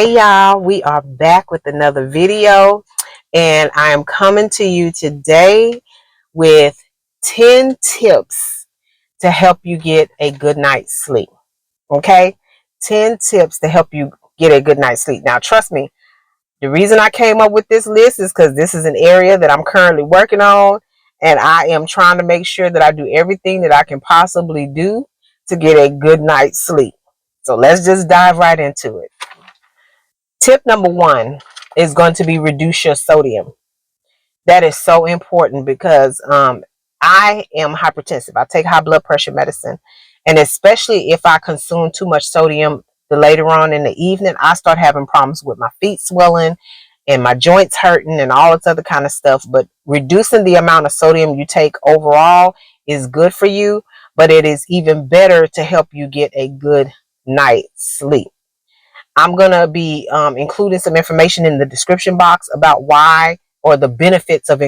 Hey y'all, we are back with another video, and I am coming to you today with 10 tips to help you get a good night's sleep. Okay, 10 tips to help you get a good night's sleep. Now trust me, the reason I came up with this list is because this is an area that I'm currently working on, and I am trying to make sure that I do everything that I can possibly do to get a good night's sleep. So let's just dive right into it. Tip number one is going to be reduce your sodium. That is so important because I am hypertensive. I take high blood pressure medicine. And especially if I consume too much sodium later on in the evening, I start having problems with my feet swelling and my joints hurting and all this other kind of stuff. But reducing the amount of sodium you take overall is good for you, but it is even better to help you get a good night's sleep. I'm going to be including some information in the description box about why or the benefits of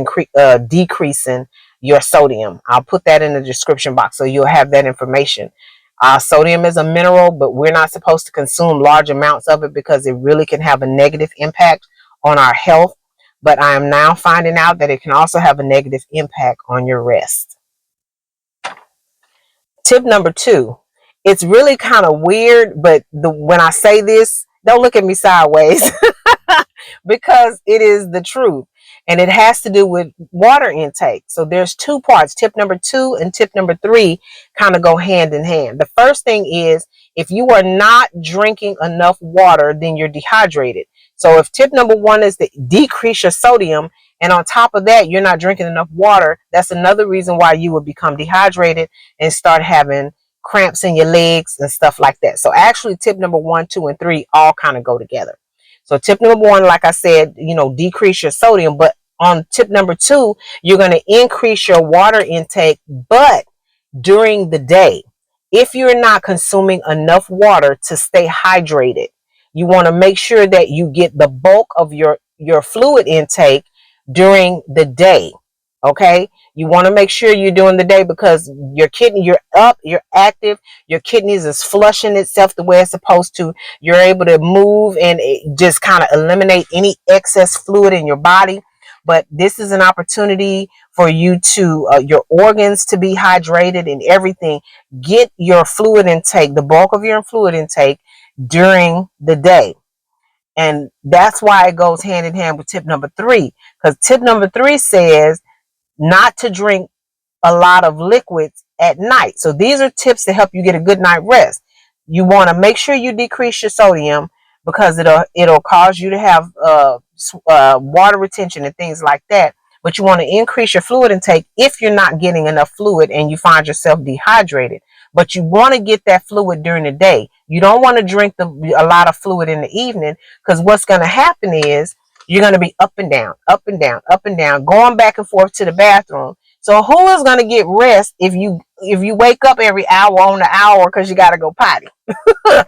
decreasing your sodium. I'll put that in the description box so you'll have that information. Sodium is a mineral, but we're not supposed to consume large amounts of it because it really can have a negative impact on our health. But I am now finding out that it can also have a negative impact on your rest. Tip number two. It's really kind of weird, but when I say this, don't look at me sideways because it is the truth. And it has to do with water intake. So there's two parts. Tip number two and tip number three kind of go hand in hand. The first thing is if you are not drinking enough water, then you're dehydrated. So if tip number one is to decrease your sodium, and on top of that, you're not drinking enough water, that's another reason why you would become dehydrated and start having cramps in your legs and stuff like that. So actually tip number 1, 2, and 3 all kind of go together. So tip number 1, like I said, decrease your sodium, but on tip number 2, you're going to increase your water intake, but during the day. If you're not consuming enough water to stay hydrated, you want to make sure that you get the bulk of your fluid intake during the day. Okay, you want to make sure you're doing the day because your kidney, you're up, you're active, your kidneys is flushing itself the way it's supposed to. You're able to move and just kind of eliminate any excess fluid in your body. But this is an opportunity for you to your organs to be hydrated and everything. Get your fluid intake, the bulk of your fluid intake during the day. And that's why it goes hand in hand with tip number 3, because tip number 3 says not to drink a lot of liquids at night. So these are tips to help you get a good night rest. You want to make sure you decrease your sodium because it'll cause you to have water retention and things like that. But you want to increase your fluid intake if you're not getting enough fluid and you find yourself dehydrated. But you want to get that fluid during the day. You don't want to drink a lot of fluid in the evening, because what's going to happen is you're going to be up and down, up and down, up and down, going back and forth to the bathroom. So who is going to get rest if you wake up every hour on the hour because you got to go potty?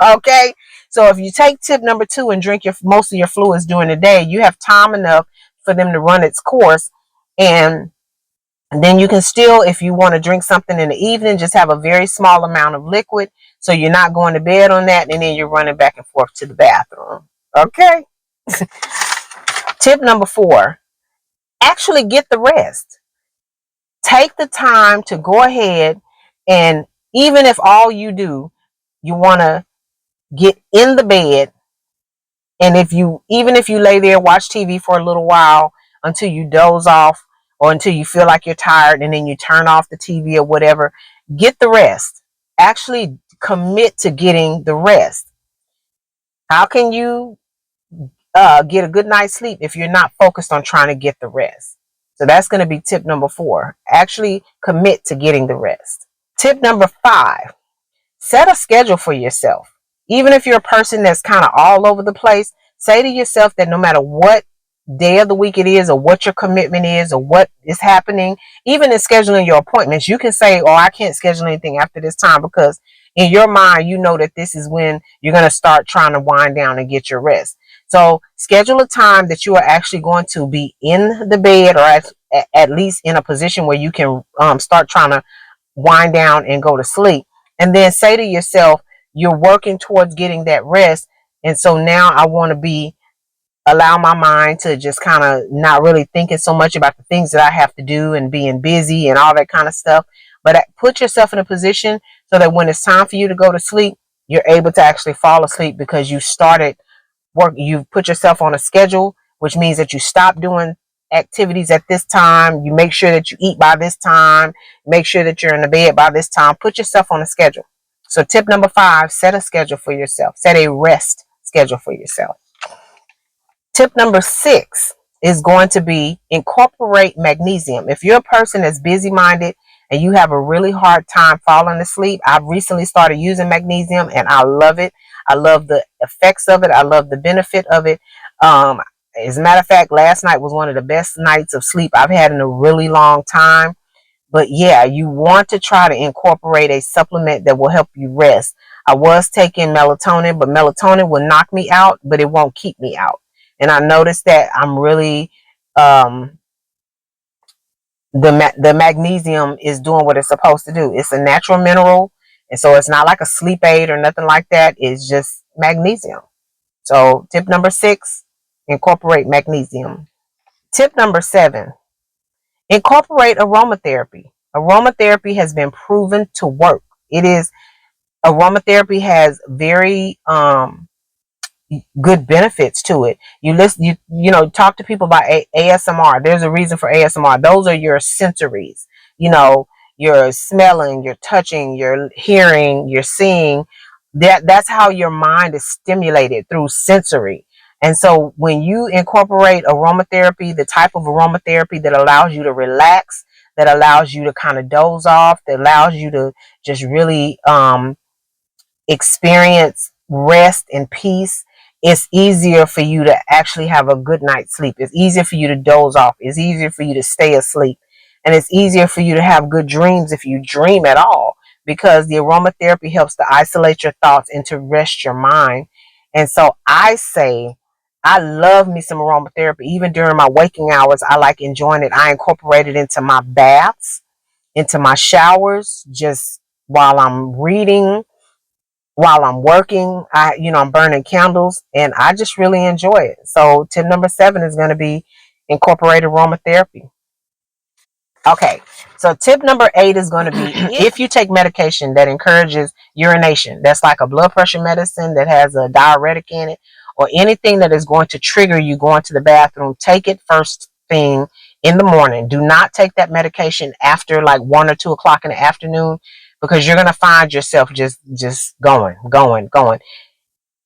Okay. So if you take tip number 2 and drink most of your fluids during the day, you have time enough for them to run its course. And then you can still, if you want to drink something in the evening, just have a very small amount of liquid. So you're not going to bed on that. And then you're running back and forth to the bathroom. Okay. Tip number 4, actually get the rest. Take the time to go ahead, and even if all you do, you want to get in the bed, and even if you lay there, watch TV for a little while until you doze off or until you feel like you're tired, and then you turn off the TV or whatever, get the rest. Actually commit to getting the rest. How can you get a good night's sleep if you're not focused on trying to get the rest? So that's going to be tip number 4. Actually commit to getting the rest. Tip number 5, set a schedule for yourself. Even if you're a person that's kind of all over the place, say to yourself that no matter what day of the week it is, or what your commitment is, or what is happening, even in scheduling your appointments, you can say, oh, I can't schedule anything after this time, because in your mind, you know that this is when you're going to start trying to wind down and get your rest. So schedule a time that you are actually going to be in the bed, or at least in a position where you can start trying to wind down and go to sleep. And then say to yourself, you're working towards getting that rest. And so now I want to allow my mind to just kind of not really thinking so much about the things that I have to do and being busy and all that kind of stuff. But put yourself in a position so that when it's time for you to go to sleep, you're able to actually fall asleep because you started work. You put yourself on a schedule, which means that you stop doing activities at this time. You make sure that you eat by this time. Make sure that you're in the bed by this time. Put yourself on a schedule. So tip number 5, set a schedule for yourself. Set a rest schedule for yourself. Tip number 6 is going to be incorporate magnesium. If you're a person that's busy minded and you have a really hard time falling asleep, I've recently started using magnesium and I love it. I love the effects of it. I love the benefit of it. As a matter of fact, last night was one of the best nights of sleep I've had in a really long time. But yeah, you want to try to incorporate a supplement that will help you rest. I was taking melatonin, but melatonin will knock me out, but it won't keep me out. And I noticed that I'm really the magnesium is doing what it's supposed to do. It's a natural mineral, and so it's not like a sleep aid or nothing like that. It's just magnesium. So tip number 6, incorporate magnesium. Tip number 7, incorporate aromatherapy. Aromatherapy has been proven to work. Aromatherapy has very good benefits to it. You listen, talk to people about ASMR. There's a reason for ASMR. Those are your sensories. You're smelling, you're touching, you're hearing, you're seeing. That's how your mind is stimulated, through sensory. And so when you incorporate aromatherapy, the type of aromatherapy that allows you to relax, that allows you to kind of doze off, that allows you to just really experience rest and peace, it's easier for you to actually have a good night's sleep. It's easier for you to doze off. It's easier for you to stay asleep. And it's easier for you to have good dreams if you dream at all, because the aromatherapy helps to isolate your thoughts and to rest your mind. And so I say, I love me some aromatherapy. Even during my waking hours, I like enjoying it. I incorporate it into my baths, into my showers, just while I'm reading, while I'm working. I'm burning candles and I just really enjoy it. So tip number 7 is going to be incorporate aromatherapy. Okay, so tip number 8 is going to be if you take medication that encourages urination, that's like a blood pressure medicine that has a diuretic in it, or anything that is going to trigger you going to the bathroom, take it first thing in the morning. Do not take that medication after like 1 or 2 o'clock in the afternoon, because you're going to find yourself just going.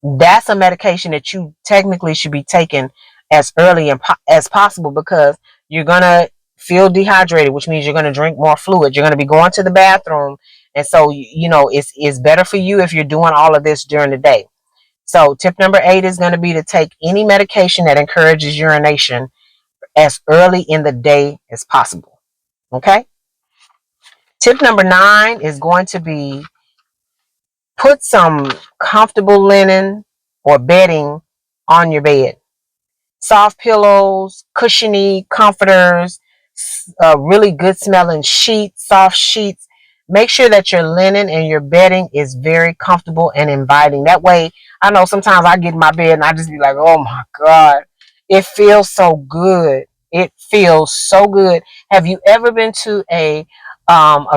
That's a medication that you technically should be taking as early as possible, because you're going to feel dehydrated, which means you're going to drink more fluid. You're going to be going to the bathroom. And so, it's better for you if you're doing all of this during the day. So tip number 8 is going to be to take any medication that encourages urination as early in the day as possible. Okay. Tip number 9 is going to be put some comfortable linen or bedding on your bed. Soft pillows, cushiony comforters, really good smelling sheets, soft sheets. Make sure that your linen and your bedding is very comfortable and inviting. That way, I know sometimes I get in my bed and I just be like, oh my God, it feels so good. It feels so good. Have you ever been to a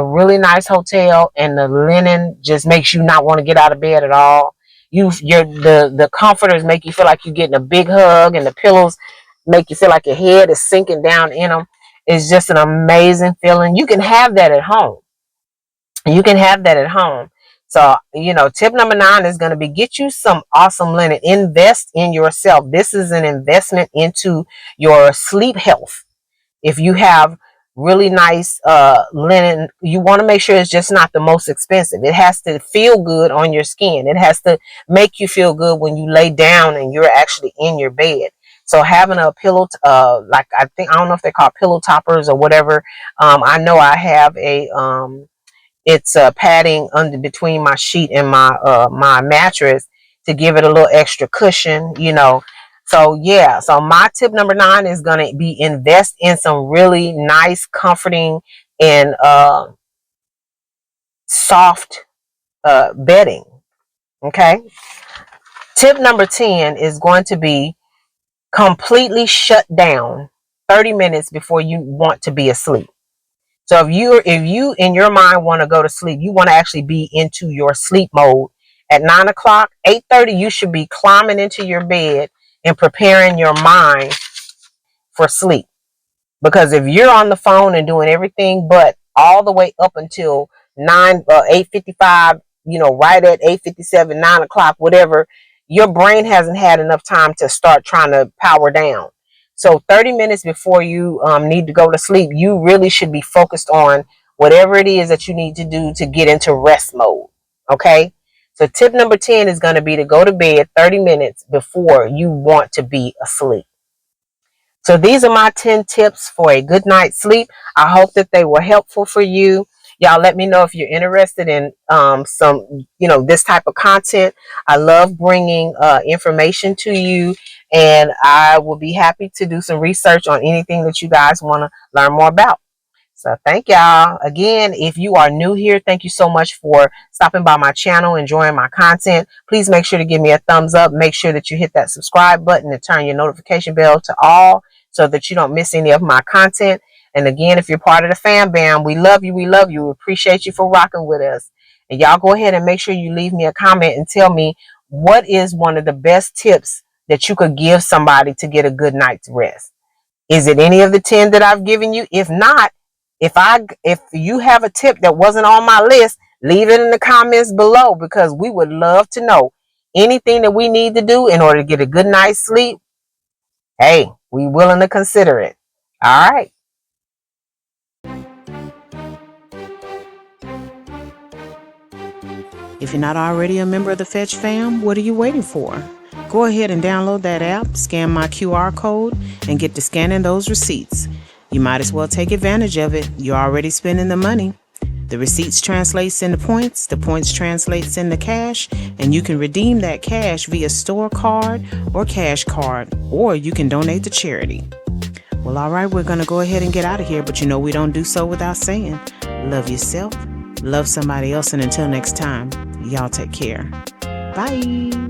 really nice hotel and the linen just makes you not want to get out of bed at all? The comforters make you feel like you're getting a big hug, and the pillows make you feel like your head is sinking down in them. It's just an amazing feeling. You can have that at home. So, tip number 9 is going to be get you some awesome linen. Invest in yourself. This is an investment into your sleep health. If you have really nice linen, you want to make sure it's just not the most expensive. It has to feel good on your skin. It has to make you feel good when you lay down and you're actually in your bed. So having a pillow, like I don't know if they're called pillow toppers or whatever. I know I have it's padding under between my sheet and my mattress to give it a little extra cushion. So yeah, so my tip number 9 is going to be invest in some really nice, comforting, and soft bedding. Okay. Tip number 10 is going to be completely shut down 30 minutes before you want to be asleep. So if you in your mind want to go to sleep, you want to actually be into your sleep mode at 9 o'clock, 8:30, you should be climbing into your bed and preparing your mind for sleep. Because if you're on the phone and doing everything but all the way up until 8:55, right at 8:57, 9 o'clock, whatever, your brain hasn't had enough time to start trying to power down. So 30 minutes before you need to go to sleep, you really should be focused on whatever it is that you need to do to get into rest mode. Okay. So tip number 10 is going to be to go to bed 30 minutes before you want to be asleep. So these are my 10 tips for a good night's sleep. I hope that they were helpful for you. Y'all let me know if you're interested in this type of content. I love bringing information to you, and I will be happy to do some research on anything that you guys want to learn more about. So thank y'all. Again, if you are new here, thank you so much for stopping by my channel, enjoying my content. Please make sure to give me a thumbs up. Make sure that you hit that subscribe button and turn your notification bell to all so that you don't miss any of my content. And again, if you're part of the fam bam, we love you. We love you. We appreciate you for rocking with us. And y'all go ahead and make sure you leave me a comment and tell me what is one of the best tips that you could give somebody to get a good night's rest. Is it any of the 10 that I've given you? If not, if you have a tip that wasn't on my list, leave it in the comments below, because we would love to know anything that we need to do in order to get a good night's sleep. Hey, we willing to consider it. All right. If you're not already a member of the Fetch fam, what are you waiting for? Go ahead and download that app, scan my QR code, and get to scanning those receipts. You might as well take advantage of it. You're already spending the money. The receipts translates into points, the points translates into cash, and you can redeem that cash via store card or cash card, or you can donate to charity. Well, all right, we're going to go ahead and get out of here, but we don't do so without saying, love yourself, love somebody else, and until next time, y'all take care. Bye.